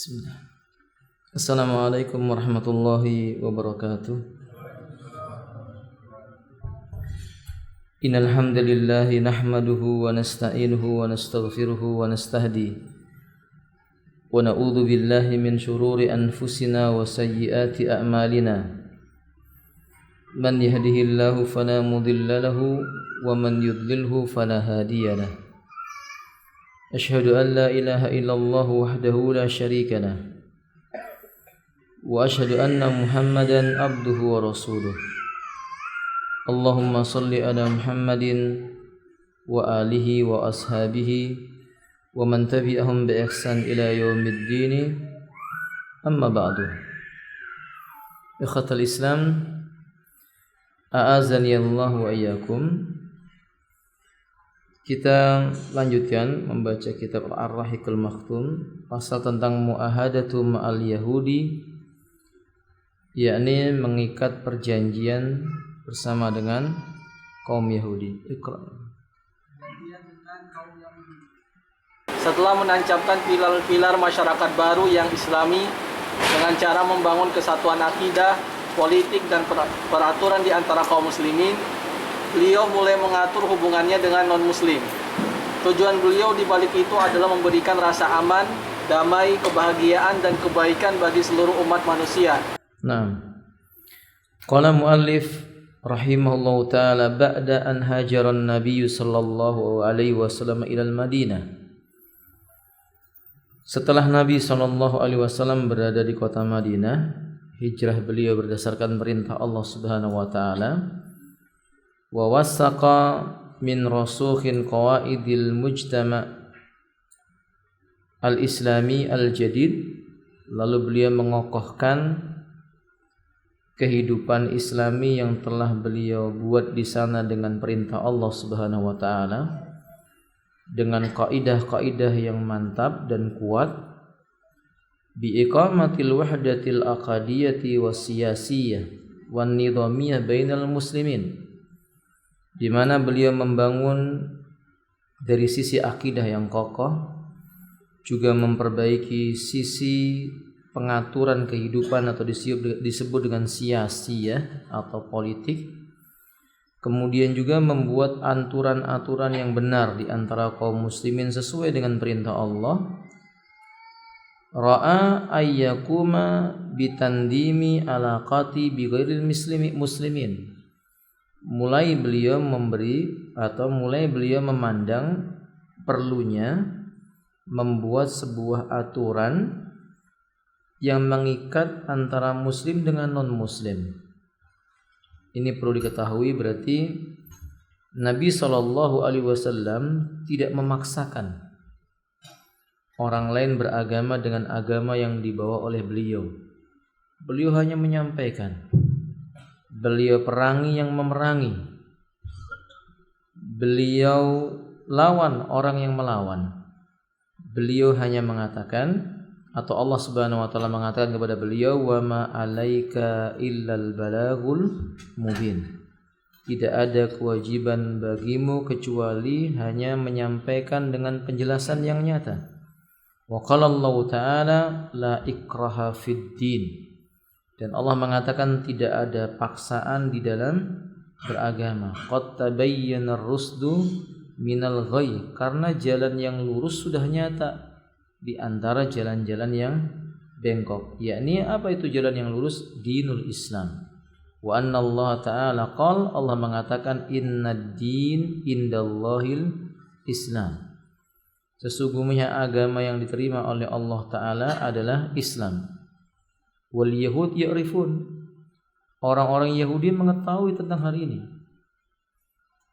Bismillah. Assalamualaikum warahmatullahi wabarakatuh. Innal hamdalillah nahmaduhu wa nasta'inuhu wa nastaghfiruhu wa nastahdi wa na'udzu billahi min shururi anfusina wa sayyiati a'malina. Man yahdihillahu fala mudilla lahu wa man yudlilhu fala hadiya lahu. Asyhadu an la ilaha illallah wahdahu la syarika lah wa asyhadu anna Muhammadan abduhu wa rasuluh. Allahumma salli ala Muhammadin wa alihi wa ashabihi wa man tabi'ahum bi ihsan ila yaumiddin. Amma ba'du. Ikhwatal Islam, a'azani Allah wa iyyakum. Kita lanjutkan membaca kitab Ar-Rahiqul Maktum, pasal tentang mu'ahadatu ma'al Yahudi, yakni mengikat perjanjian bersama dengan kaum Yahudi. Setelah menancapkan pilar-pilar masyarakat baru yang islami dengan cara membangun kesatuan akidah, politik dan peraturan di antara kaum muslimin, beliau mulai mengatur hubungannya dengan non-muslim. Tujuan beliau di balik itu adalah memberikan rasa aman, damai, kebahagiaan dan kebaikan bagi seluruh umat manusia. Nah, qala muallif rahimahullahu taala ba'da an hajaran Nabi sallallahu alaihi wasallam ila al-Madinah. Setelah Nabi sallallahu alaihi wasallam berada di kota Madinah, hijrah beliau berdasarkan perintah Allah Subhanahu wa taala. Wa wasaqa min rasukhin qawaidil mujtama' al-islami al-jadid, lalu beliau mengokohkan kehidupan islami yang telah beliau buat di sana dengan perintah Allah Subhanahu wa taala, dengan kaidah-kaidah yang mantap dan kuat, bi iqamatil wahdatil aqadiyyati was-siyasiyyah wan nidhamiyah bainal muslimin, di mana beliau membangun dari sisi akidah yang kokoh, juga memperbaiki sisi pengaturan kehidupan atau disebut dengan siyasiyah atau politik. Kemudian juga membuat aturan-aturan yang benar di antara kaum muslimin sesuai dengan perintah Allah. Ra'a ayyakuma bitandimi alaqati bi ghairil muslimin. Mulai beliau memandang perlunya membuat sebuah aturan yang mengikat antara muslim dengan non-muslim. Ini perlu diketahui, berarti Nabi sallallahu alaihi wasallam tidak memaksakan orang lain beragama dengan agama yang dibawa oleh beliau. Beliau hanya menyampaikan. Beliau perangi yang memerangi. Beliau lawan orang yang melawan. Beliau hanya mengatakan, atau Allah Subhanahu wa taala mengatakan kepada beliau, wa ma 'alaika illal balagul mubin. Tidak ada kewajiban bagimu kecuali hanya menyampaikan dengan penjelasan yang nyata. Wa qala Allah taala la ikraha fid din. Dan Allah mengatakan tidak ada paksaan di dalam beragama. Qad tabayyana ar-rusdu minal ghayy, karena jalan yang lurus sudah nyata di antara jalan-jalan yang bengkok. Yakni apa itu jalan yang lurus? Dinul Islam. Wa anna Allah ta'ala qala, Allah mengatakan innad din indallahil Islam. Sesungguhnya agama yang diterima oleh Allah Ta'ala adalah Islam. Wal Yahud ya'rifun, orang-orang Yahudi mengetahui tentang hal ini.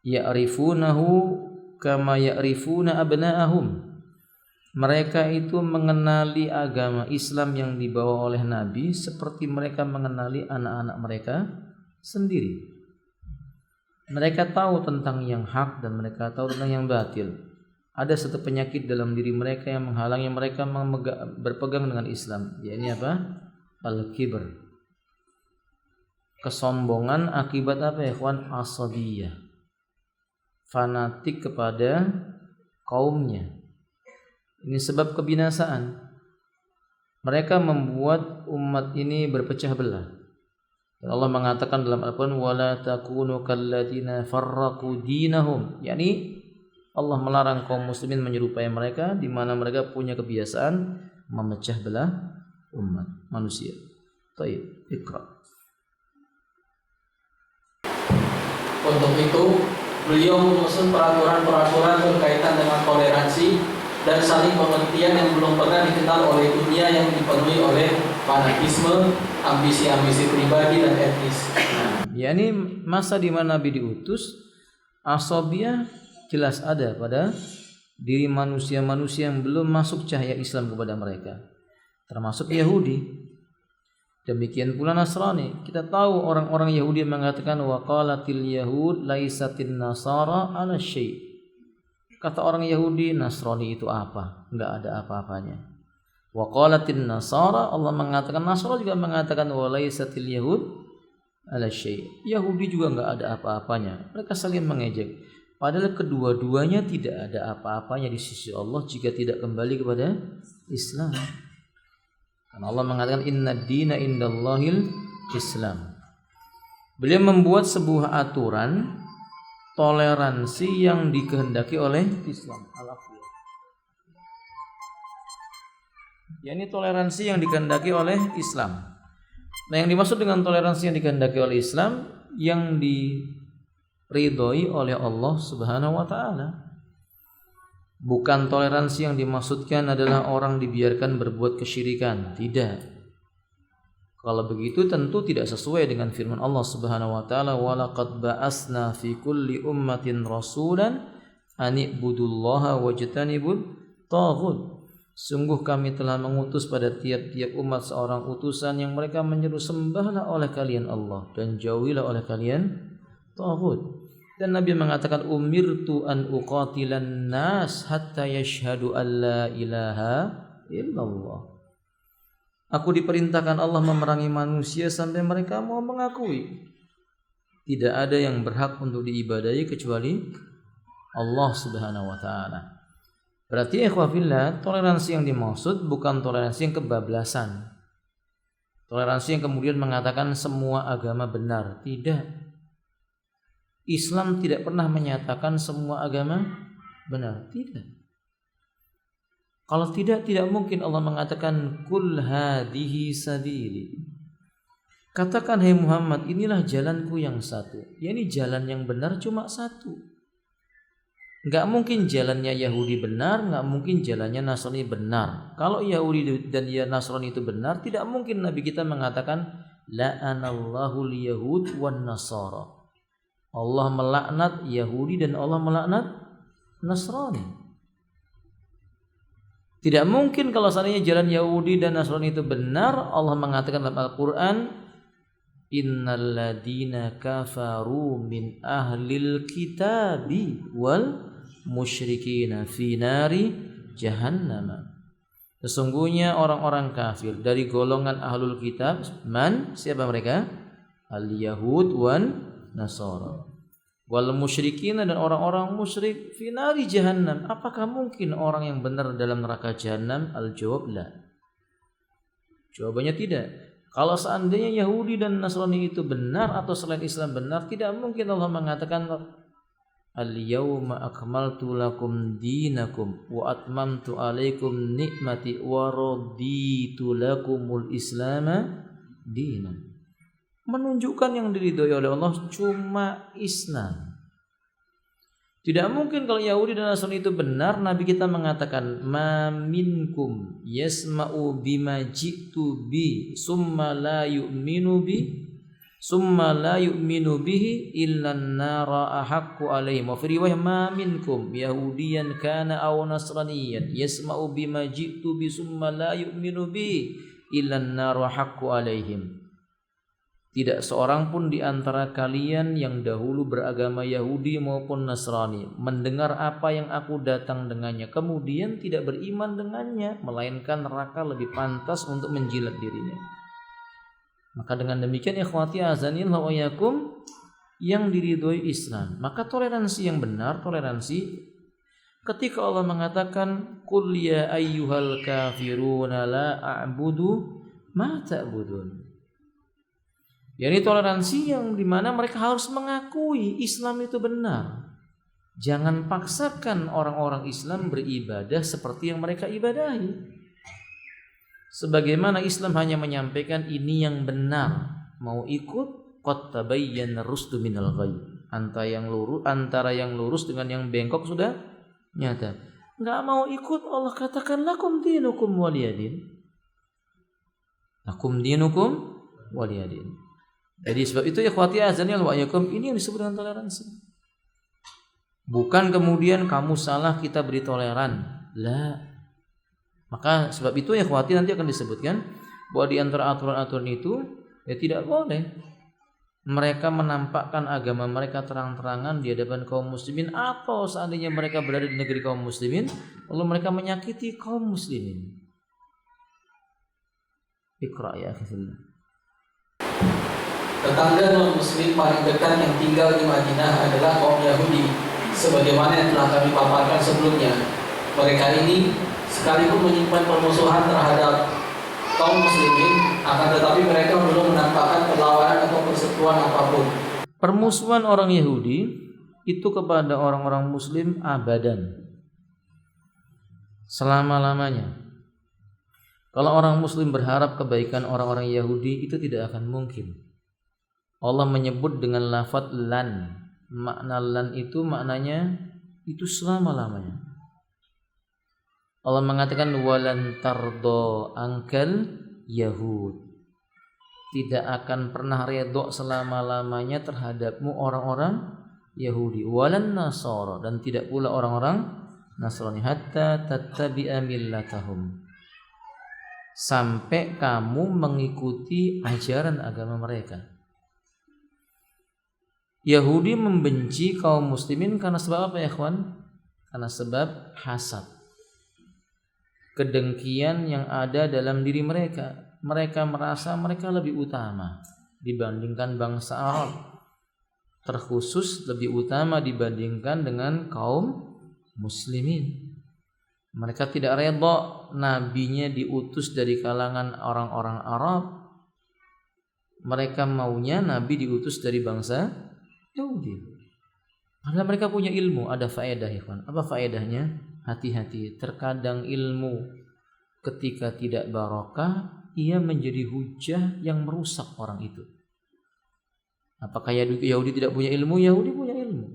Ya'rifunahu kama ya'rifuna abna'ahum. Mereka itu mengenali agama Islam yang dibawa oleh Nabi seperti mereka mengenali anak-anak mereka sendiri. Mereka tahu tentang yang hak dan mereka tahu tentang yang batil. Ada satu penyakit dalam diri mereka yang menghalangi mereka berpegang dengan Islam. Yaitu apa? Al-kibr. Kesombongan akibat apa ya kawan? Asabiyah. Fanatik kepada kaumnya. Ini sebab kebinasaan. Mereka membuat umat ini berpecah belah. Dan Allah mengatakan dalam Al-Quran, wala takunu kalladzina farraqu dinahum, yakni Allah melarang kaum muslimin menyerupai mereka di mana mereka punya kebiasaan memecah belah umat manusia. Baik, Iqra. Untuk itu, beliau menyusun peraturan-peraturan berkaitan dengan toleransi dan saling pengertian yang belum pernah dikenal oleh dunia yang dipenuhi oleh fanatisme, ambisi-ambisi pribadi dan etnis. yakni masa di mana Nabi diutus, asabiyah jelas ada pada diri manusia-manusia yang belum masuk cahaya Islam kepada mereka, termasuk Yahudi. Demikian pula Nasrani. Kita tahu orang-orang Yahudi mengatakan waqalatil yahud laisatin nasara ala syai'. Kata orang Yahudi, Nasrani itu apa? Enggak ada apa-apanya. Waqalatin nasara, Allah mengatakan, Nasara juga mengatakan walaisatil yahud ala syai'. Yahudi juga enggak ada apa-apanya. Mereka saling mengejek. Padahal kedua-duanya tidak ada apa-apanya di sisi Allah jika tidak kembali kepada Islam. Karena Allah mengatakan inna dina indallahil Islam. Beliau membuat sebuah aturan toleransi yang dikehendaki oleh Islam. yakni toleransi yang dikehendaki oleh Islam. Nah, yang dimaksud dengan toleransi yang dikehendaki oleh Islam yang diridhoi oleh Allah Subhanahu wa taala. Bukan toleransi yang dimaksudkan adalah orang dibiarkan berbuat kesyirikan, tidak. Kalau begitu tentu tidak sesuai dengan firman Allah Subhanahu wa taala, "Walaqad ba'asna fi kulli ummatin rasulan an i'budullaha wajtanibut taghut." Sungguh kami telah mengutus pada tiap-tiap umat seorang utusan yang mereka menyeru sembahlah oleh kalian Allah dan jauhilah oleh kalian taghut. Dan Nabi mengatakan umirtu an uqatilan nas hatta yashhadu an la ilaha illallah. Aku diperintahkan Allah memerangi manusia sampai mereka mau mengakui tidak ada yang berhak untuk diibadahi kecuali Allah Subhanahu wa taala. Berarti ikhwafillah, toleransi yang dimaksud bukan toleransi yang kebablasan. Toleransi yang kemudian mengatakan semua agama benar, tidak. Islam tidak pernah menyatakan semua agama benar, tidak. Kalau tidak mungkin Allah mengatakan kul hadhihi sabili. Katakan hai Muhammad, inilah jalanku yang satu. Yakni jalan yang benar cuma satu. Enggak mungkin jalannya Yahudi benar, enggak mungkin jalannya Nasrani benar. Kalau Yahudi dan Nasrani itu benar, tidak mungkin Nabi kita mengatakan la'anallahu liyahud wan nasara. Allah melaknat Yahudi dan Allah melaknat Nasrani. Tidak mungkin kalau seandainya jalan Yahudi dan Nasrani itu benar, Allah mengatakan dalam Al-Quran, innal ladina kafaru min ahlil kitabi wal musyrikina fi nari jahannam. Sesungguhnya orang-orang kafir dari golongan ahlul kitab, siapa mereka? Al-Yahud wan Nasara wal musyrikin dan orang-orang musyrik fi nari jahannam. Apakah mungkin orang yang benar dalam neraka jahannam? Al-jawab la. Jawabannya tidak. Kalau seandainya Yahudi dan Nasrani itu benar atau selain Islam benar, tidak mungkin Allah mengatakan al-yawma akmaltu lakum dinakum wa atmamtu alaikum nikmati wa raditu lakumul islama dinan. Menunjukkan yang diridhoi oleh Allah cuma Islam. Tidak mungkin kalau Yahudi dan Nasrani itu benar, Nabi kita mengatakan ma minkum yasma'u bima ji'tu bi summa la yu'minu bihi illa an-nara ahaqqu alaihi. Wa fi riwayah ma minkum yahudiyan kana aw nasraniyan yasma'u bima ji'tu bi summa la yu'minu bihi illa an-nara ahaqqu alaihim. Tidak seorang pun di antara kalian yang dahulu beragama Yahudi maupun Nasrani mendengar apa yang aku datang dengannya kemudian tidak beriman dengannya, melainkan neraka lebih pantas untuk menjilat dirinya. Maka dengan demikian ikhwati azanillah wa yakum, yang diridhoi Islam. Maka toleransi yang benar, toleransi ketika Allah mengatakan qul ya ayyuhal kafiruna la a'budu ma ta'budun. Yani toleransi yang dimana mereka harus mengakui Islam itu benar. Jangan paksakan orang-orang Islam beribadah seperti yang mereka ibadahi. Sebagaimana Islam hanya menyampaikan ini yang benar, mau ikut qad tabayyana rusdu minal ghayy. Antara yang lurus dengan yang bengkok sudah nyata. Enggak mau ikut, Allah katakan lakum dinukum waliyadin. Lakum dinukum waliyadin. Jadi sebab itu ikhwati azanil wa iyyakum, ini yang disebut dengan toleransi. Bukan kemudian kamu salah kita beri toleran. La. Maka sebab itu ikhwati nanti akan disebutkan bahwa di antara aturan-aturan itu ya tidak boleh mereka menampakkan agama mereka terang-terangan di hadapan kaum muslimin, atau seandainya mereka berada di negeri kaum muslimin lalu mereka menyakiti kaum muslimin. Iqra ya akhillah. Tetangga non-muslim paling dekat yang tinggal di Madinah adalah kaum Yahudi, sebagaimana yang telah kami paparkan sebelumnya. Mereka ini sekalipun menyimpan permusuhan terhadap kaum muslimin, akan tetapi mereka belum menampakkan perlawanan atau perseteruan apapun. Permusuhan orang Yahudi itu kepada orang-orang muslim abadan, selama-lamanya. Kalau orang muslim berharap kebaikan orang-orang Yahudi, itu tidak akan mungkin. Allah menyebut dengan lafaz lan. Makna lan itu maknanya itu selama-lamanya. Allah mengatakan walan tardo angkal Yahud. Tidak akan pernah redha selama-lamanya terhadapmu orang-orang Yahudi. Walan Nasara, dan tidak pula orang-orang Nasrani, hatta tattabi'a millatahum, sampai kamu mengikuti ajaran agama mereka. Yahudi membenci kaum muslimin karena sebab apa ya ikhwan? Karena sebab hasad, kedengkian yang ada dalam diri mereka. Mereka merasa mereka lebih utama dibandingkan bangsa Arab, terkhusus lebih utama dibandingkan dengan kaum muslimin. Mereka tidak redha nabinya diutus dari kalangan orang-orang Arab. Mereka maunya nabi diutus dari bangsa Yahudi. Karena mereka punya ilmu, ada faedah ya kawan. Apa faedahnya? Hati-hati, terkadang ilmu ketika tidak barokah, ia menjadi hujah yang merusak orang itu. Apakah Yahudi tidak punya ilmu? Yahudi punya ilmu.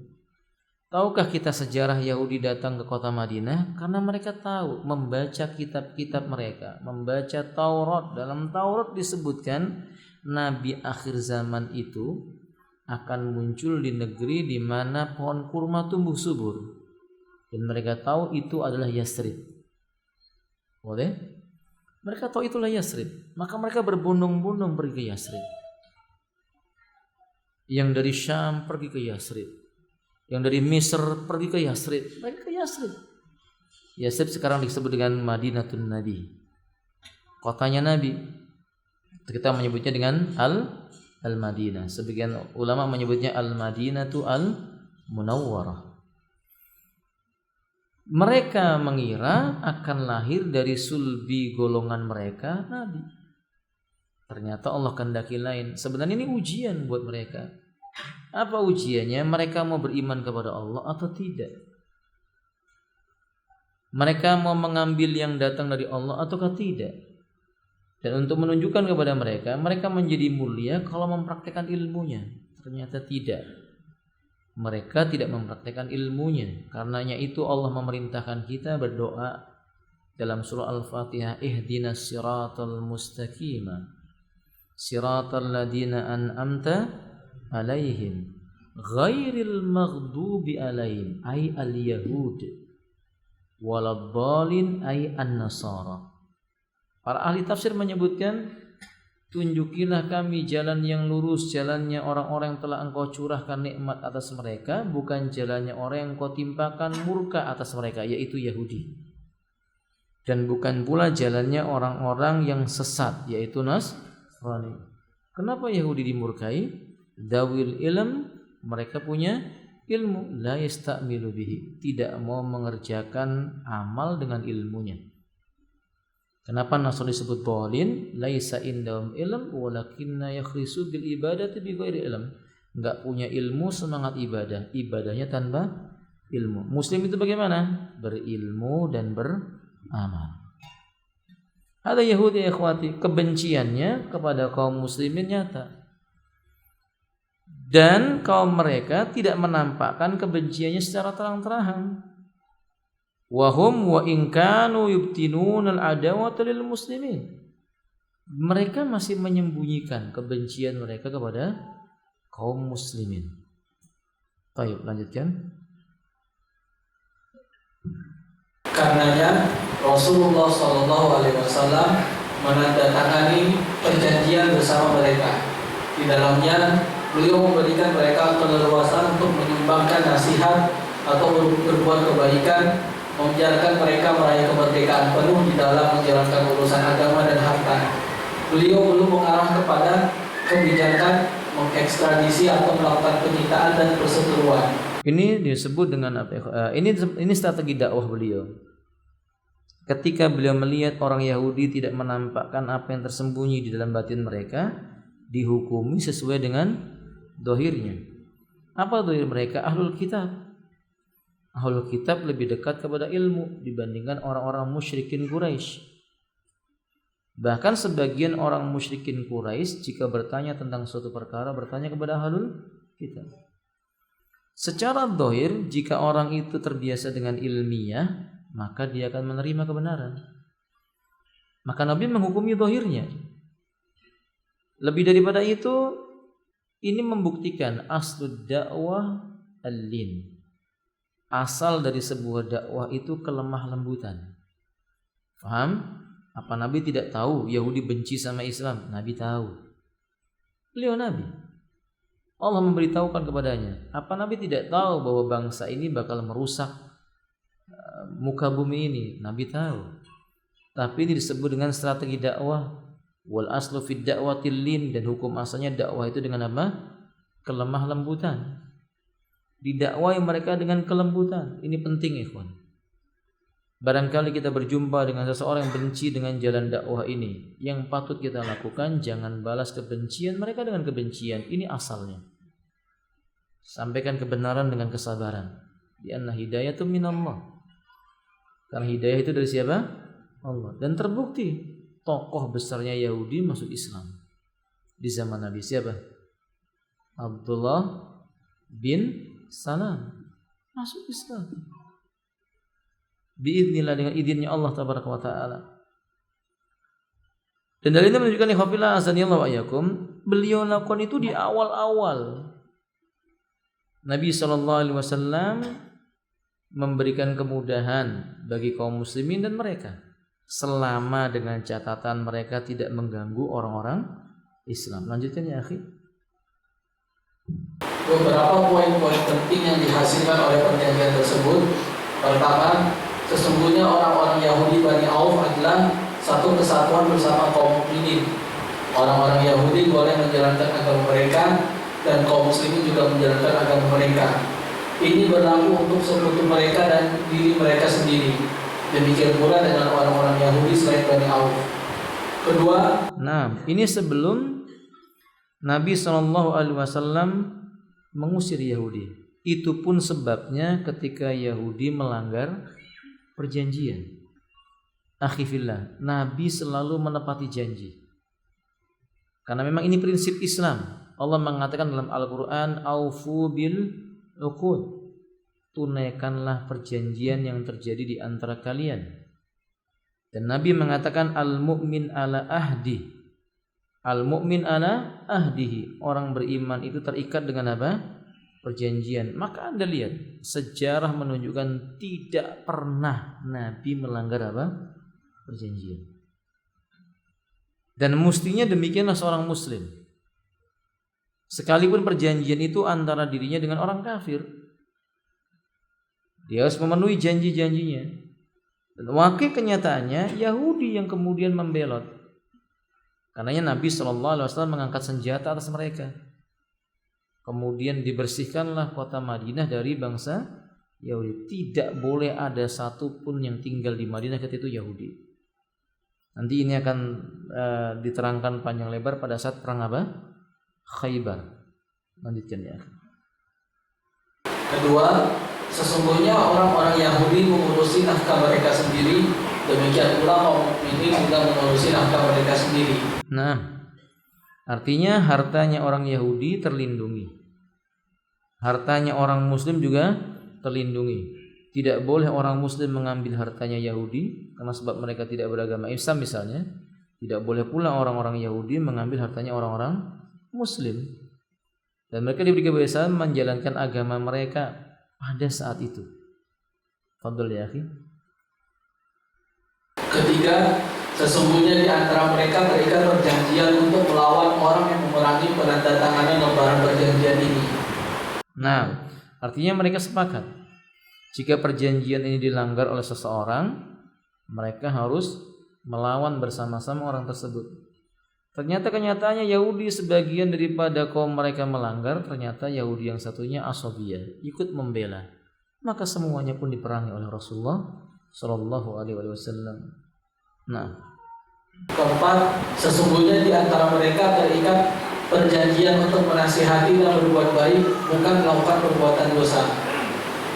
Tahukah kita sejarah Yahudi datang ke kota Madinah? Karena mereka tahu, membaca kitab-kitab mereka, membaca Taurat. Dalam Taurat disebutkan Nabi akhir zaman itu akan muncul di negeri di mana pohon kurma tumbuh subur, dan mereka tahu itu adalah Yasrib. Boleh? Mereka tahu itulah Yasrib, maka mereka berbondong-bondong pergi ke Yasrib. Yang dari Syam pergi ke Yasrib, yang dari Mesir pergi ke Yasrib, mereka ke Yasrib. Yasrib sekarang disebut dengan Madinatun Nabi, kotanya Nabi. Kita menyebutnya dengan Al-Madinah. Sebagian ulama menyebutnya Al-Madinatu Al-Munawwarah. Mereka mengira akan lahir dari sulbi golongan mereka Nabi. Ternyata Allah kehendaki lain. Sebenarnya ini ujian buat mereka. Apa ujiannya? Mereka mau beriman kepada Allah atau tidak? Mereka mau mengambil yang datang dari Allah ataukah tidak? Dan untuk menunjukkan kepada mereka, mereka menjadi mulia kalau mempraktekkan ilmunya. Ternyata tidak. Mereka tidak mempraktekkan ilmunya. Karenanya itu Allah memerintahkan kita berdoa dalam surah Al-Fatihah, ihdinas siratal mustaqima, siratal ladina an'amta alaihim, ghairil maghdubi alaihim, ay al-yahud, waladhdallin, ay an-nasara. Para ahli tafsir menyebutkan, tunjukilah kami jalan yang lurus, jalannya orang-orang yang telah engkau curahkan nikmat atas mereka, bukan jalannya orang yang engkau timpakan murka atas mereka, yaitu Yahudi. Dan bukan pula jalannya orang-orang yang sesat, yaitu Nasrani. Kenapa Yahudi dimurkai? Dawil ilm, mereka punya ilmu, la yasta'milu bihi, tidak mau mengerjakan amal dengan ilmunya. Kenapa Nasrani disebut dhalin? Laisa indahum ilm walakinna yakhrisu bil ibadati bighairi ilm. Enggak punya ilmu, semangat ibadah, ibadahnya tanpa ilmu. Muslim itu bagaimana? Berilmu dan beramal. Ada Yahudi ya ikhwati, kebenciannya kepada kaum muslimin nyata. Dan kaum mereka tidak menampakkan kebenciannya secara terang-terangan. Wahum wa in kanu yubtinun al-adawata lil muslimin. Mereka masih menyembunyikan kebencian mereka kepada kaum muslimin. Baik, lanjutkan. Karenanya Rasulullah SAW menandatangani perjanjian bersama mereka. Di dalamnya beliau memberikan mereka keleluasan untuk menyumbangkan nasihat atau berbuat kebaikan, membiarkan mereka meraih kemerdekaan penuh di dalam menjalankan urusan agama dan harta. Beliau belum mengarah kepada kebijakan mengekstradisi atau melakukan penyitaan dan perseteruan. Ini disebut dengan apa? Ini strategi dakwah beliau. Ketika beliau melihat orang Yahudi tidak menampakkan apa yang tersembunyi di dalam batin mereka, dihukumi sesuai dengan dohirnya. Apa dohir mereka? Ahlul kitab. Ahlul kitab lebih dekat kepada ilmu dibandingkan orang-orang musyrikin Quraisy. Bahkan sebagian orang musyrikin Quraisy jika bertanya tentang suatu perkara bertanya kepada ahlul kitab. Secara dohir, jika orang itu terbiasa dengan ilmiah, maka dia akan menerima kebenaran. Maka Nabi menghukumi dohirnya. Lebih daripada itu, ini membuktikan aslud dakwah al-lin. Asal dari sebuah dakwah itu kelemah lembutan. Faham? Apa Nabi tidak tahu Yahudi benci sama Islam? Nabi tahu. Beliau Nabi. Allah memberitahukan kepadanya. Apa Nabi tidak tahu bahwa bangsa ini bakal merusak muka bumi ini? Nabi tahu. Tapi ini disebut dengan strategi dakwah. Wal aslu fid da'watil lin, dan hukum asalnya dakwah itu dengan apa? Kelemah lembutan. Didakwai mereka dengan kelembutan. Ini penting, ikhwan. Barangkali kita berjumpa dengan seseorang yang benci dengan jalan dakwah ini, yang patut kita lakukan jangan balas kebencian mereka dengan kebencian. Ini asalnya. Sampaikan kebenaran dengan kesabaran. Lianna hidayatun minallah. Karena hidayah itu dari siapa? Allah. Dan terbukti tokoh besarnya Yahudi masuk Islam di zaman Nabi. Siapa? Abdullah bin Salam masuk Islam biidznillah, dengan izinnya Allah tabaraka wa taala. Dan dari ini menunjukkan ikhwafillah azanillahu wa iyyakum, beliau lakukan itu di awal-awal. Nabi SAW memberikan kemudahan bagi kaum muslimin dan mereka, selama dengan catatan mereka tidak mengganggu orang-orang Islam. Lanjutkan ya akhi. Beberapa poin-poin penting yang dihasilkan oleh perjanjian tersebut. Pertama, sesungguhnya orang-orang Yahudi Bani Auf adalah satu kesatuan bersama kaum mukminin. Orang-orang Yahudi boleh menjalankan agama mereka dan kaum muslimin juga menjalankan agama mereka. Ini berlaku untuk sekutu mereka dan diri mereka sendiri. Demikian pula dengan orang-orang Yahudi selain Bani Auf. Kedua, ini sebelum Nabi SAW mengusir Yahudi. Itu pun sebabnya ketika Yahudi melanggar perjanjian. Akhi fillah, Nabi selalu menepati janji. Karena memang ini prinsip Islam. Allah mengatakan dalam Al-Quran, Aufu bil uqud, tunaikanlah perjanjian yang terjadi di antara kalian. Dan Nabi mengatakan al-mu'min ala ahdi. Al-mu'min ala ahdihi. Orang beriman itu terikat dengan apa? Perjanjian. Maka Anda lihat, sejarah menunjukkan tidak pernah Nabi melanggar apa? Perjanjian. Dan mestinya demikianlah seorang muslim. Sekalipun perjanjian itu antara dirinya dengan orang kafir, dia harus memenuhi janji-janjinya. Dan wakil kenyataannya Yahudi yang kemudian membelot. Karenanya Nabi SAW mengangkat senjata atas mereka. Kemudian dibersihkanlah kota Madinah dari bangsa Yahudi. Tidak boleh ada satupun yang tinggal di Madinah ketika itu Yahudi. Nanti ini akan diterangkan panjang lebar pada saat perang apa? Khaybar. Lanjutkan ya. Kedua, sesungguhnya orang-orang Yahudi mengurusi nafkah mereka sendiri, demikian pula kaum mukminin juga mengurusi nafkah mereka sendiri. Nah, artinya hartanya orang Yahudi terlindungi. Hartanya orang Muslim juga terlindungi. Tidak boleh orang Muslim mengambil hartanya Yahudi karena sebab mereka tidak beragama Islam misalnya. Tidak boleh pula orang-orang Yahudi mengambil hartanya orang-orang Muslim. Dan mereka diberi kebiasaan menjalankan agama mereka pada saat itu. Fadhil ya akhi. Ketiga, Sesungguhnya di antara mereka terikat perjanjian untuk melawan orang yang memerangi penandatanganan lembaran perjanjian ini. Nah, artinya mereka sepakat jika perjanjian ini dilanggar oleh seseorang, mereka harus melawan bersama-sama orang tersebut. Ternyata kenyataannya Yahudi sebagian daripada kaum mereka melanggar, ternyata Yahudi yang satunya Ashabiyah ikut membela. Maka semuanya pun diperangi oleh Rasulullah Shallallahu Alaihi Wasallam. Nah, keempat, sesungguhnya di antara mereka terikat perjanjian untuk menasihati dan berbuat baik, bukan melakukan perbuatan dosa.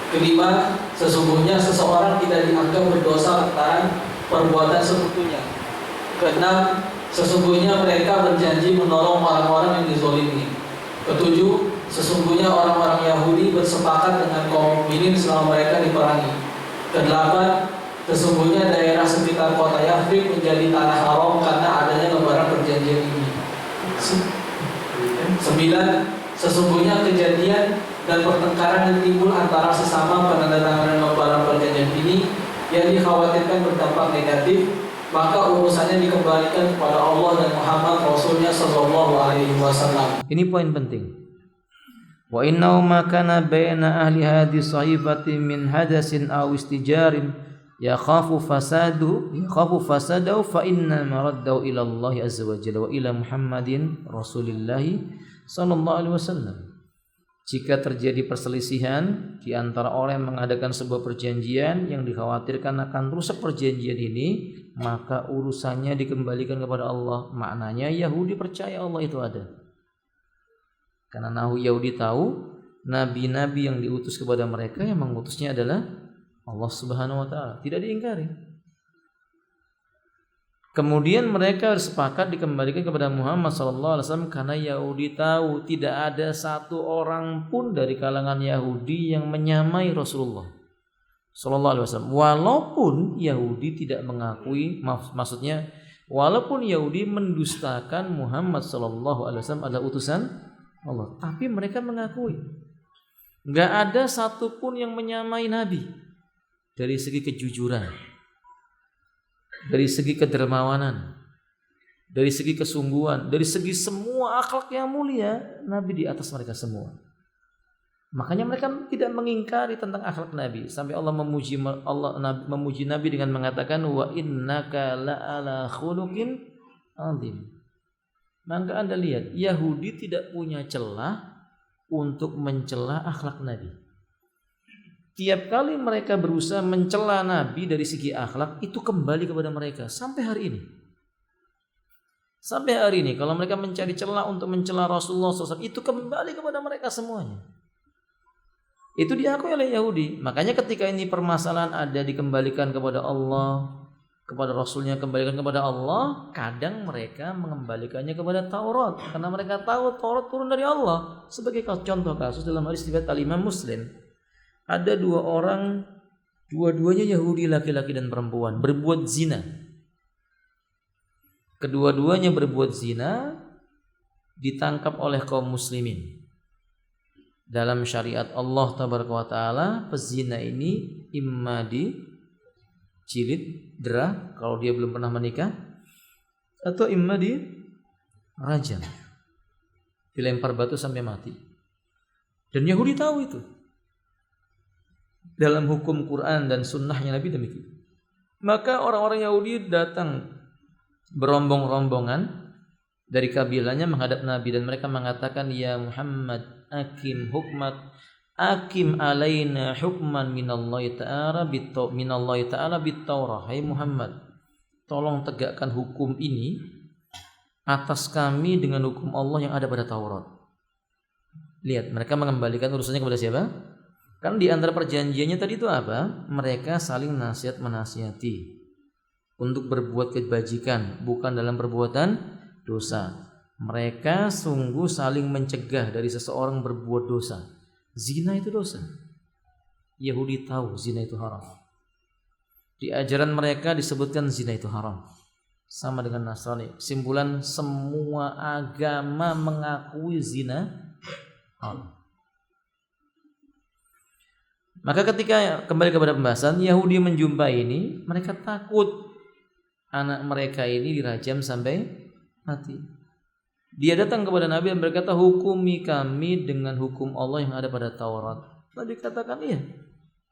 Kelima, sesungguhnya seseorang tidak dianggap berdosa lantaran perbuatan sekutunya. Keenam, sesungguhnya mereka berjanji menolong orang-orang yang dizolimi. Ketujuh, sesungguhnya orang-orang Yahudi bersepakat dengan kaum mukminin selama mereka diperangi. Kedelapan, sesungguhnya daerah sekitar kota Yathrib menjadi tanah haram karena adanya lembaran perjanjian ini. 9. Sesungguhnya kejadian dan pertengkaran yang timbul antara sesama penandatanganan lembaran perjanjian ini yang dikhawatirkan berdampak negatif, maka urusannya dikembalikan kepada Allah dan Muhammad Rasulnya Sallallahu Alaihi Wasallam. Ini poin penting. Wa innahu ma kana baina ahli hadhihi sahifati min hadasin aw istijarin yakhafu fasadahu fa inna maraddahu ila Allah azza wa jalla wa ila Muhammadin Rasulillah sallallahu alaihi wasallam. Jika terjadi perselisihan di antara orang yang mengadakan sebuah perjanjian yang dikhawatirkan akan rusak perjanjian ini, maka urusannya dikembalikan kepada Allah. Maknanya Yahudi percaya Allah itu ada. Karena Yahudi tahu nabi-nabi yang diutus kepada mereka yang mengutusnya adalah Allah Subhanahu wa taala, tidak diingkari. Kemudian mereka sepakat dikembalikan kepada Muhammad sallallahu alaihi wasallam karena Yahudi tahu tidak ada satu orang pun dari kalangan Yahudi yang menyamai Rasulullah sallallahu alaihi wasallam. Walaupun Yahudi tidak mengakui, maksudnya walaupun Yahudi mendustakan Muhammad sallallahu alaihi wasallam adalah utusan Allah, tapi mereka mengakui enggak ada satupun yang menyamai Nabi dari segi kejujuran, dari segi kedermawanan, dari segi kesungguhan, dari segi semua akhlak yang mulia, Nabi di atas mereka semua. Makanya mereka tidak mengingkari tentang akhlak Nabi. Sampai Allah memuji Nabi dengan mengatakan wa innaka la'ala khuluqin azim. Maka Anda lihat, Yahudi tidak punya celah untuk mencela akhlak Nabi. Tiap kali mereka berusaha mencela Nabi dari segi akhlak, itu kembali kepada mereka sampai hari ini. Sampai hari ini kalau mereka mencari celah untuk mencela Rasulullah SAW, itu kembali kepada mereka semuanya. Itu diakui oleh Yahudi. Makanya ketika ini permasalahan ada dikembalikan kepada Allah, kepada Rasulnya kembalikan kepada Allah, kadang mereka mengembalikannya kepada Taurat karena mereka tahu Taurat turun dari Allah. Sebagai contoh kasus dalam hadis riwayat Al-Imam Muslim, ada dua orang, dua-duanya Yahudi, laki-laki dan perempuan, berbuat zina. Kedua-duanya berbuat zina, ditangkap oleh kaum muslimin. Dalam syariat Allah Tabaraka wa Ta'ala, pezina ini imma dicilid, derah kalau dia belum pernah menikah, atau imma dirajam, dilempar batu sampai mati. Dan Yahudi tahu itu. Dalam hukum Quran dan sunnahnya Nabi demikian. Maka orang-orang Yahudi datang berombong-rombongan dari kabilahnya menghadap Nabi dan mereka mengatakan, ya Muhammad, akim alaina hukman minallahi ta'ala bit-Taurah. Hai Muhammad, tolong tegakkan hukum ini atas kami dengan hukum Allah yang ada pada Taurat. Lihat, mereka mengembalikan urusannya kepada siapa? Kan di antara perjanjiannya tadi itu apa? Mereka saling nasihat menasihati untuk berbuat kebajikan, bukan dalam perbuatan dosa. Mereka sungguh saling mencegah dari seseorang berbuat dosa. Zina itu dosa. Yahudi tahu zina itu haram. Di ajaran mereka disebutkan zina itu haram. Sama dengan Nasrani. Kesimpulan, semua agama mengakui zina haram. Maka ketika kembali kepada pembahasan, Yahudi menjumpai ini, mereka takut anak mereka ini dirajam sampai mati. Dia datang kepada Nabi dan berkata, hukumi kami dengan hukum Allah yang ada pada Taurat. Nabi katakan, iya,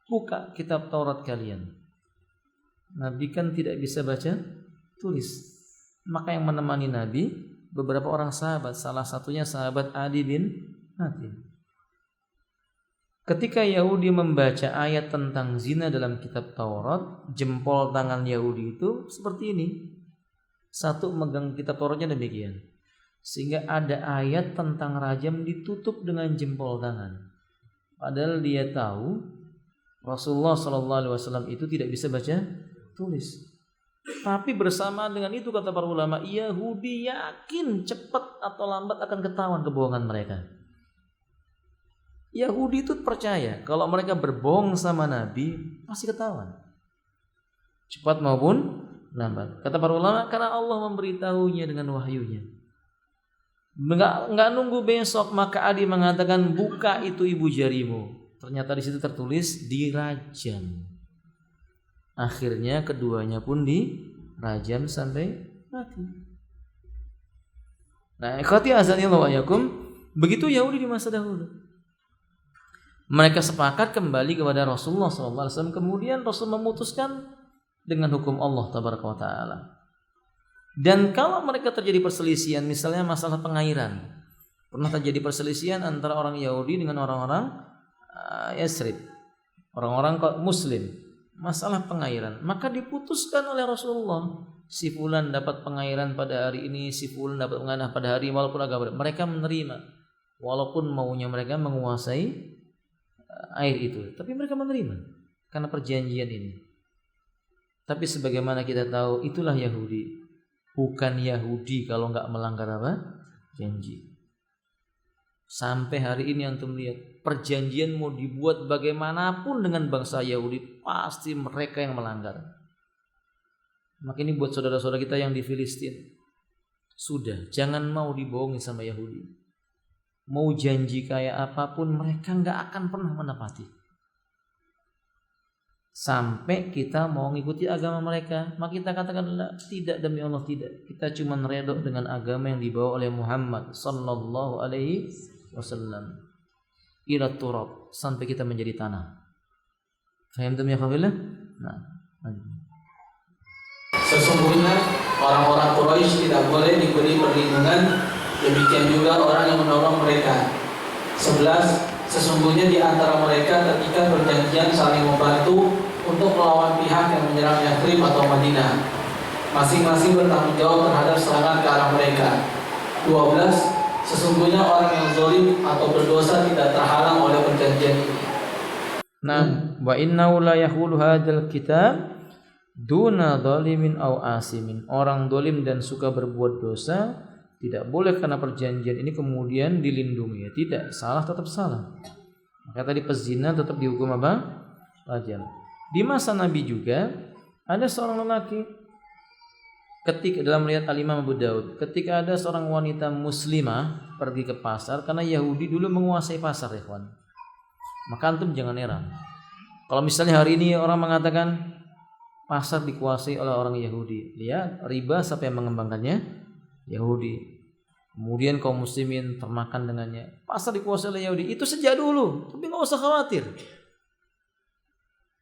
buka kitab Taurat kalian. Nabi kan tidak bisa baca tulis. Maka yang menemani Nabi beberapa orang sahabat, salah satunya sahabat Adi bin Hatim. Ketika Yahudi membaca ayat tentang zina dalam kitab Taurat, jempol tangan Yahudi itu seperti ini. Satu megang kitab Tauratnya demikian. Sehingga ada ayat tentang rajam ditutup dengan jempol tangan. Padahal dia tahu Rasulullah SAW itu tidak bisa baca tulis. Tapi bersamaan dengan itu, kata para ulama, Yahudi yakin cepat atau lambat akan ketahuan kebohongan mereka. Yahudi itu percaya kalau mereka berbohong sama Nabi pasti ketahuan, cepat maupun lambat. Kata para ulama, karena Allah memberitahunya dengan wahyunya. Enggak nunggu besok, maka Adi mengatakan, buka itu ibu jarimu. Ternyata di situ tertulis dirajam. Akhirnya keduanya pun dirajam sampai mati. Nah, ikhwati azanillahu wa iyyakum, begitu Yahudi di masa dahulu. Mereka sepakat kembali kepada Rasulullah SAW. Kemudian Rasul memutuskan dengan hukum Allah tabaraka wa ta'ala. Dan kalau mereka terjadi perselisihan, misalnya masalah pengairan, pernah terjadi perselisihan antara orang Yahudi dengan orang-orang Yasrib, orang-orang Muslim, masalah pengairan, maka diputuskan oleh Rasulullah, si fulan dapat pengairan pada hari ini, si fulan dapat pengairan pada hari, walaupun agak berat, mereka menerima, walaupun maunya mereka menguasai air itu, tapi mereka menerima karena perjanjian ini. Tapi sebagaimana kita tahu, itulah Yahudi. Bukan Yahudi kalau nggak melanggar apa? Janji. Sampai hari ini antum lihat, perjanjian mau dibuat bagaimanapun dengan bangsa Yahudi, pasti mereka yang melanggar. Maka ini buat saudara-saudara kita yang di Filistin, sudah, jangan mau dibohongi sama Yahudi. Mau janji kayak apapun, mereka nggak akan pernah menepati. Sampai kita mau ngikuti agama mereka, maka kita katakan tidak, demi Allah tidak. Kita cuma redok dengan agama yang dibawa oleh Muhammad sallallahu alaihi wasallam. Ila turab, sampai kita menjadi tanah. Faham ya kafilah? Nah, sesungguhnya orang-orang Quraisy tidak boleh diberi perlindungan, demikian juga orang yang menolong mereka. 11. Sesungguhnya di antara mereka ketika perjanjian saling membantu untuk melawan pihak yang menyerang Yathrib atau Madinah, masing-masing bertanggung jawab terhadap serangan ke arah mereka. 12. Sesungguhnya orang yang zalim atau berdosa tidak terhalang oleh perjanjian ini. Nah, wa innahu la yahulu hadzal kitab duna zalimin aw asimin. Orang zalim dan suka berbuat dosa tidak boleh karena perjanjian ini kemudian dilindungi. Tidak, salah tetap salah. Maka tadi pezina tetap dihukum apa? Rajam. Di masa Nabi juga ada seorang lelaki, ketika dalam riwayat Al-Imam Abu Daud, ketika ada seorang wanita muslimah pergi ke pasar, karena Yahudi dulu menguasai pasar, ya kawan. Maka antum jangan heran kalau misalnya hari ini orang mengatakan pasar dikuasai oleh orang Yahudi. Lihat, riba siapa yang mengembangkannya? Yahudi. Kemudian kaum muslimin termakan dengannya. Pasar dikuasai oleh Yahudi. Itu sejak dulu, tapi nggak usah khawatir.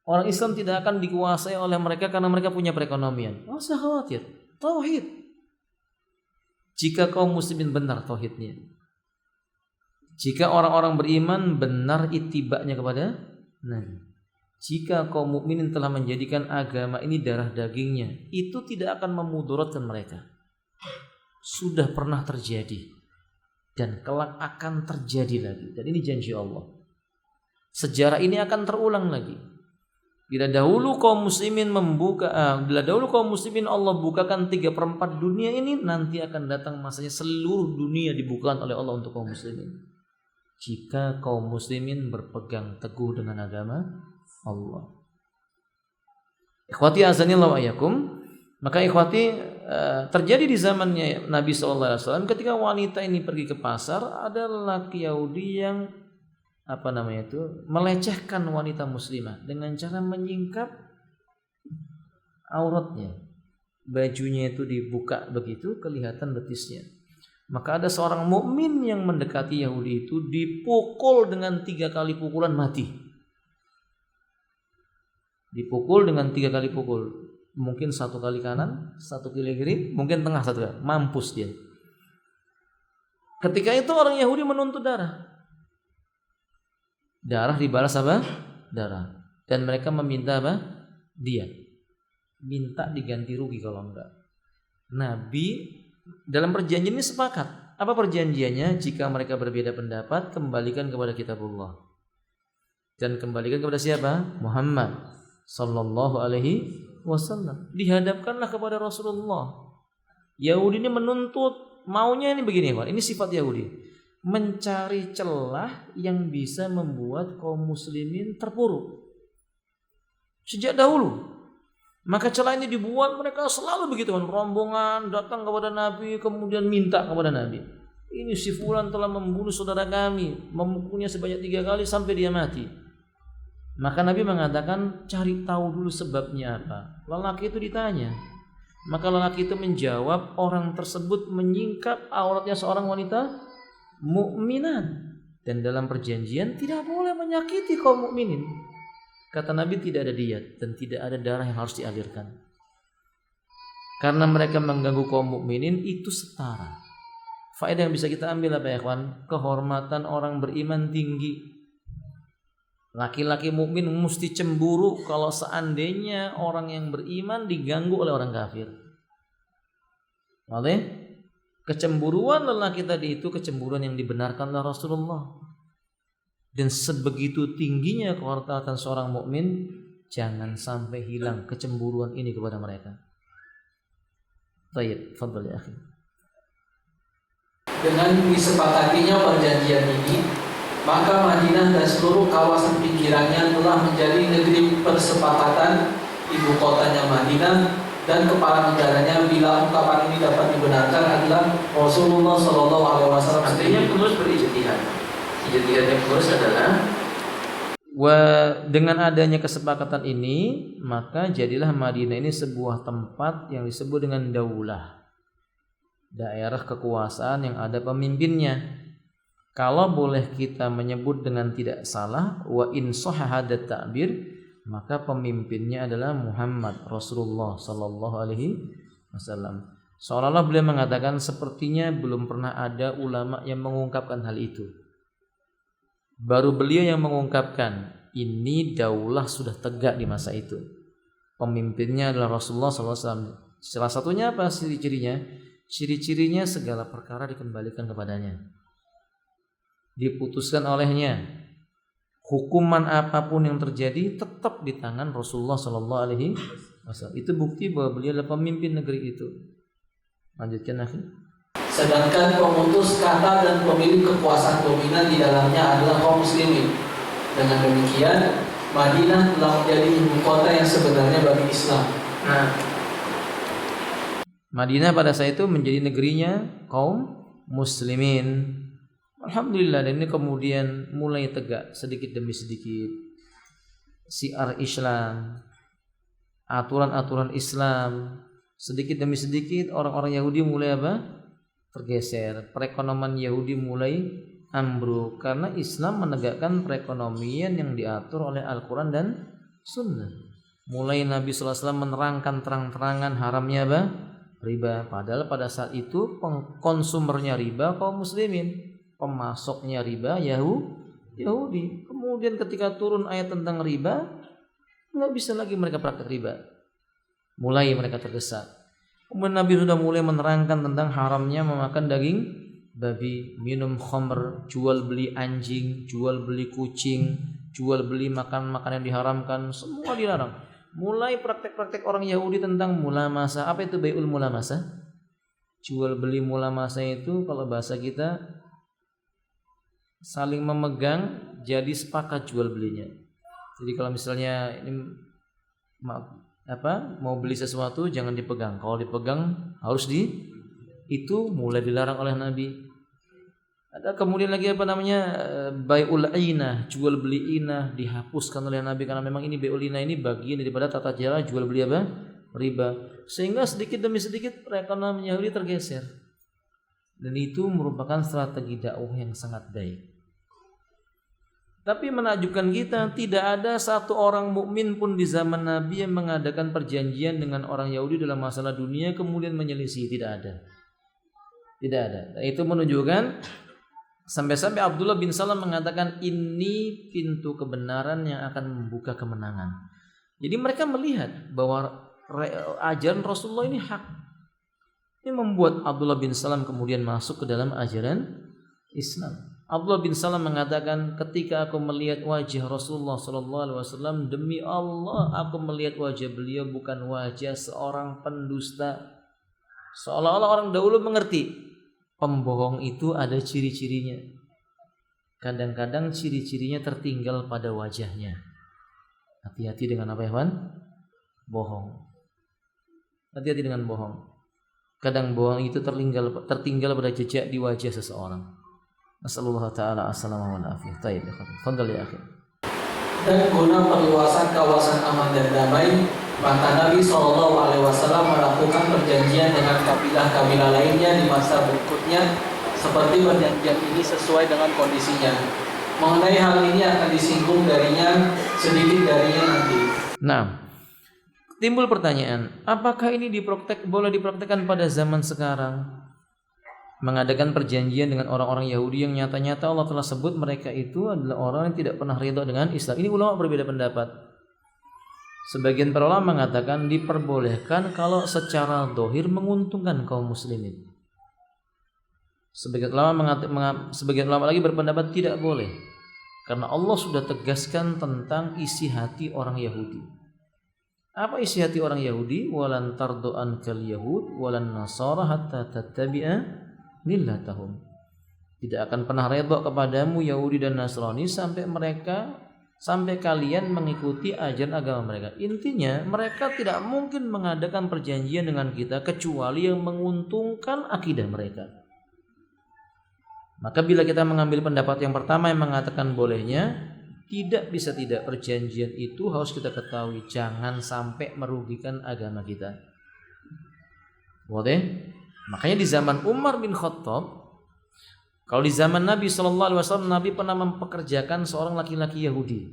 Orang Islam tidak akan dikuasai oleh mereka karena mereka punya perekonomian. Nggak usah khawatir. Tauhid. Jika kaum muslimin benar tauhidnya, Jika orang-orang beriman benar itibaknya kepada Nabi. Jika kaum mukminin telah menjadikan agama ini darah dagingnya, itu tidak akan memudaratkan mereka. Sudah pernah terjadi dan kelak akan terjadi lagi. Dan ini janji Allah. Sejarah ini akan terulang lagi. Bila dahulu kaum muslimin Allah bukakan 3/4 dunia ini, nanti akan datang masanya seluruh dunia dibukakan oleh Allah untuk kaum muslimin. Jika kaum muslimin berpegang teguh dengan agama Allah. Ikhwati azanillahu wa iyyakum. Maka ikhwati, terjadi di zamannya Nabi SAW ketika wanita ini pergi ke pasar, ada lelaki Yahudi yang melecehkan wanita muslimah dengan cara menyingkap auratnya. Bajunya itu dibuka begitu, kelihatan betisnya. Maka ada seorang mukmin yang mendekati Yahudi itu, dipukul dengan 3 kali pukulan, mati. Dipukul dengan 3 kali pukul. Mungkin 1 kali kanan, 1 kali kiri, mungkin tengah 1 kali. Mampus dia. Ketika itu orang Yahudi menuntut darah. Darah dibalas apa? Darah. Dan mereka meminta apa? Dia. Minta diganti rugi kalau enggak. Nabi dalam perjanjian ini sepakat. Apa perjanjiannya? Jika mereka berbeda pendapat, kembalikan kepada kitabullah. Dan kembalikan kepada siapa? Muhammad sallallahu alaihi wasallam. Dihadapkanlah kepada Rasulullah. Yahudi ini menuntut, maunya ini begini, Pak. Ini sifat Yahudi. Mencari celah yang bisa membuat kaum muslimin terpuruk. Sejak dahulu. Maka celah ini dibuat, mereka selalu begitu kan, rombongan datang kepada Nabi kemudian minta kepada Nabi. Ini si fulan telah membunuh saudara kami, memukulnya sebanyak 3 kali sampai dia mati. Maka Nabi mengatakan cari tahu dulu sebabnya apa. Lelaki itu ditanya. Maka lelaki itu menjawab, orang tersebut menyingkap auratnya seorang wanita mukminat, dan dalam perjanjian tidak boleh menyakiti kaum mukminin. Kata Nabi, tidak ada diyat dan tidak ada darah yang harus dialirkan. Karena mereka mengganggu kaum mukminin, itu setara. Faedah yang bisa kita ambil apa ya kawan? Kehormatan orang beriman tinggi. Laki-laki mukmin mesti cemburu kalau seandainya orang yang beriman diganggu oleh orang kafir. Boleh? Kecemburuan lelaki tadi itu kecemburuan yang dibenarkan oleh Rasulullah. Dan sebegitu tingginya kehormatan seorang mukmin, jangan sampai hilang kecemburuan ini kepada mereka. Baik, fadhil ya akhi. Dengan disepakatinya perjanjian ini, maka Madinah dan seluruh kawasan pinggirannya telah menjadi negeri persepakatan, ibu kotanya Madinah, dan kepala negaranya bila ungkapan ini dapat dibenarkan adalah Rasulullah SAW. Artinya penulis berijtihad. Ijtihadnya penulis adalah dengan adanya kesepakatan ini, maka jadilah Madinah ini sebuah tempat yang disebut dengan daulah, daerah kekuasaan yang ada pemimpinnya. Kalau boleh kita menyebut dengan tidak salah, wa in sahha hadat ta'bir, maka pemimpinnya adalah Muhammad Rasulullah sallallahu alaihi wasallam. Seolah-olah beliau mengatakan sepertinya belum pernah ada ulama yang mengungkapkan hal itu. Baru beliau yang mengungkapkan, ini daulah sudah tegak di masa itu. Pemimpinnya adalah Rasulullah SAW. Salah satunya apa ciri-cirinya? Ciri-cirinya segala perkara dikembalikan kepadanya, diputuskan olehnya. Hukuman apapun yang terjadi tetap di tangan Rasulullah SAW. Itu bukti bahwa beliau adalah pemimpin negeri itu. Lanjutkan akhir. Sedangkan pemutus kata dan pemilik kekuasaan dominan di dalamnya adalah kaum muslimin. Dengan demikian, Madinah telah menjadi ibu kota yang sebenarnya bagi Islam. Madinah pada saat itu menjadi negerinya kaum muslimin. Alhamdulillah, dan ini kemudian mulai tegak sedikit demi sedikit syiar Islam, aturan-aturan Islam. Sedikit demi sedikit orang-orang Yahudi mulai apa? Tergeser. Perekonomian Yahudi mulai ambruk karena Islam menegakkan perekonomian yang diatur oleh Al-Quran dan Sunnah. Mulai Nabi SAW menerangkan terang-terangan haramnya apa? Riba. Padahal pada saat itu konsumernya riba kaum muslimin. pemasoknya riba Yahudi. Kemudian ketika turun ayat tentang riba, nggak bisa lagi mereka praktek riba. Mulai mereka terdesak. Kemudian Nabi sudah mulai menerangkan tentang haramnya memakan daging babi, minum khamr, jual beli anjing, jual beli kucing, jual beli makan yang diharamkan, semua dilarang. Mulai praktek-praktek orang Yahudi tentang mulamasa. Apa itu bai'ul mulamasa? Jual beli mulamasa itu kalau bahasa kita saling memegang, jadi sepakat jual belinya. Jadi kalau misalnya ini mau beli sesuatu jangan dipegang. Kalau dipegang harus itu mulai dilarang oleh Nabi. Ada kemudian lagi bai'ul inah, jual beli inah dihapuskan oleh Nabi karena memang ini bai'ul inah ini bagian daripada tata cara jual beli riba. Sehingga sedikit demi sedikit perekonomian Yahudi tergeser. Dan itu merupakan strategi dakwah yang sangat baik. Tapi menakjubkan kita, tidak ada satu orang mukmin pun di zaman Nabi yang mengadakan perjanjian dengan orang Yahudi dalam masalah dunia kemudian menyelisih. Tidak ada. Dan itu menunjukkan sampai-sampai Abdullah bin Salam mengatakan ini pintu kebenaran yang akan membuka kemenangan. Jadi mereka melihat bahwa ajaran Rasulullah ini hak. Ini membuat Abdullah bin Salam kemudian masuk ke dalam ajaran Islam. Abdullah bin Salam mengatakan, ketika aku melihat wajah Rasulullah SAW, demi Allah aku melihat wajah beliau bukan wajah seorang pendusta. Seolah-olah orang dahulu mengerti pembohong itu ada ciri-cirinya. Kadang-kadang ciri-cirinya tertinggal pada wajahnya. Hati-hati dengan apa ya, Wan? Bohong. Hati-hati dengan bohong. Kadang bohong itu tertinggal pada jejak di wajah seseorang. Nasallallahu taala assalamu alaikum. Taib, fadhal ya akhi. Dan guna perluasan kawasan aman dan damai, maka Nabi SAW melakukan perjanjian dengan kabilah-kabilah lainnya di masa berikutnya, seperti perjanjian ini sesuai dengan kondisinya. Mengenai hal ini akan disinggung sedikit darinya nanti. Nah, timbul pertanyaan, apakah ini boleh dipraktekkan pada zaman sekarang? Mengadakan perjanjian dengan orang-orang Yahudi yang nyata-nyata Allah telah sebut mereka itu adalah orang yang tidak pernah ridha dengan Islam. Ini ulama berbeda pendapat. Sebagian para ulama mengatakan diperbolehkan kalau secara dohir menguntungkan kaum muslimin. Sebagian ulama lagi berpendapat tidak boleh, karena Allah sudah tegaskan tentang isi hati orang Yahudi. Apa isi hati orang Yahudi? Walan tardu ankal yahud walan nasara hatta tattabi'a millatahum. Tidak akan pernah redha kepadamu Yahudi dan Nasrani sampai kalian mengikuti ajaran agama mereka. Intinya mereka tidak mungkin mengadakan perjanjian dengan kita kecuali yang menguntungkan akidah mereka. Maka bila kita mengambil pendapat yang pertama yang mengatakan bolehnya, tidak bisa tidak, perjanjian itu harus kita ketahui jangan sampai merugikan agama kita. Boleh? Makanya di zaman Umar bin Khattab, kalau di zaman Nabi SAW, Nabi pernah mempekerjakan seorang laki-laki Yahudi.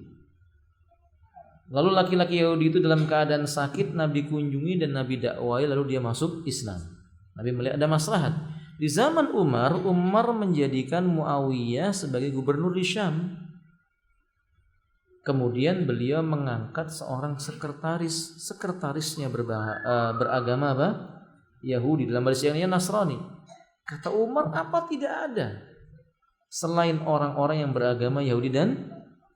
Lalu laki-laki Yahudi itu dalam keadaan sakit, Nabi kunjungi dan Nabi dakwai, lalu dia masuk Islam. Nabi melihat ada maslahat. Di zaman Umar menjadikan Muawiyah sebagai gubernur di Syam. Kemudian beliau mengangkat seorang sekretarisnya beragama Yahudi, dalam bahasa yang Nasrani. Kata Umar, apa tidak ada selain orang-orang yang beragama Yahudi dan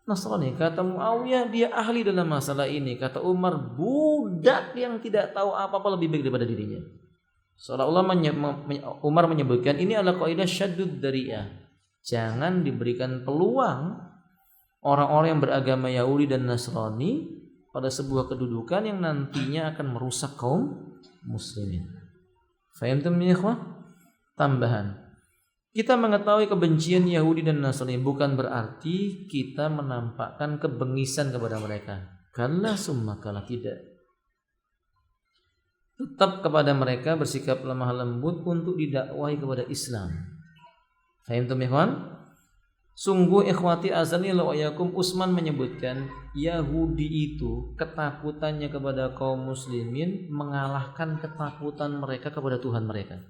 Nasrani? Kata Muawiyah, dia ahli dalam masalah ini. Kata Umar, budak yang tidak tahu apa-apa lebih baik daripada dirinya. Seolah-olah Umar menyebutkan ini adalah kaidah syaddud dzari'ah. Jangan diberikan peluang orang-orang yang beragama Yahudi dan Nasrani pada sebuah kedudukan yang nantinya akan merusak kaum muslimin. Fahimtum ya ikhwah? Tambahan, kita mengetahui kebencian Yahudi dan Nasrani bukan berarti kita menampakkan kebengisan kepada mereka. Kalla summa kalla, tidak. Tetap kepada mereka bersikap lemah lembut untuk didakwahi kepada Islam. Fahimtum ya ikhwan? Sungguh ikhwati azanillahu wa iyyakum, Utsman menyebutkan Yahudi itu ketakutannya kepada kaum muslimin mengalahkan ketakutan mereka kepada Tuhan mereka.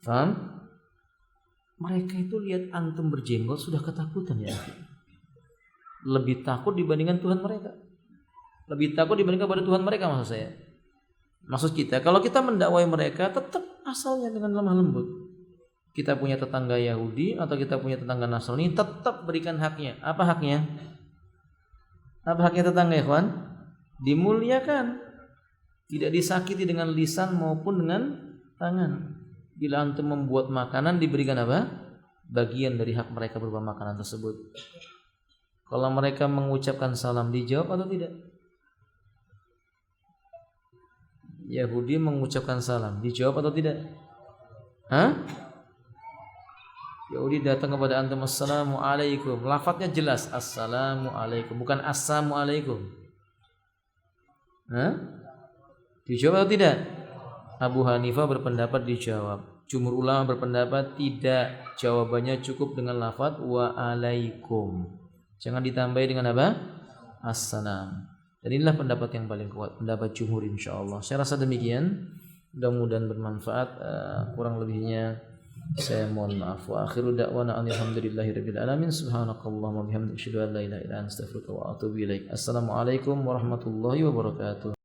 Paham? Mereka itu lihat antum berjenggot sudah ketakutan ya. Lebih takut dibandingkan Tuhan mereka. Lebih takut dibandingkan pada Tuhan mereka maksud saya. Maksud kita, kalau kita mendakwai mereka tetap asalnya dengan lemah lembut. Kita punya tetangga Yahudi atau kita punya tetangga Nasrani, tetap berikan haknya. Apa haknya? Apa haknya tetangga, ikhwan? Dimuliakan. Tidak disakiti dengan lisan maupun dengan tangan. Bila antum membuat makanan, diberikan apa? Bagian dari hak mereka berupa makanan tersebut. Kalau mereka mengucapkan salam, dijawab atau tidak? Yahudi mengucapkan salam, dijawab atau tidak? Hah? Yahudi datang kepada antum, assalamualaikum. Lafadznya jelas, assalamualaikum, bukan assalamualaikum. Hah? Dijawab atau tidak? Abu Hanifah berpendapat dijawab. Jumhur ulama berpendapat tidak. Jawabannya cukup dengan lafadz wa alaikum. Jangan ditambahi dengan apa? Assalam. Dan inilah pendapat yang paling kuat, pendapat jumhur insyaallah. Saya rasa demikian. Mudah-mudahan bermanfaat. Kurang lebihnya saya mohon maaf. Wa akhiru da'wana alhamdulillahirabbil alamin. Subhanakallahumma bihamdika asyhadu an la ilaha illa anta astaghfiruka wa atubu ilaik. Assalamualaikum warahmatullahi wabarakatuh.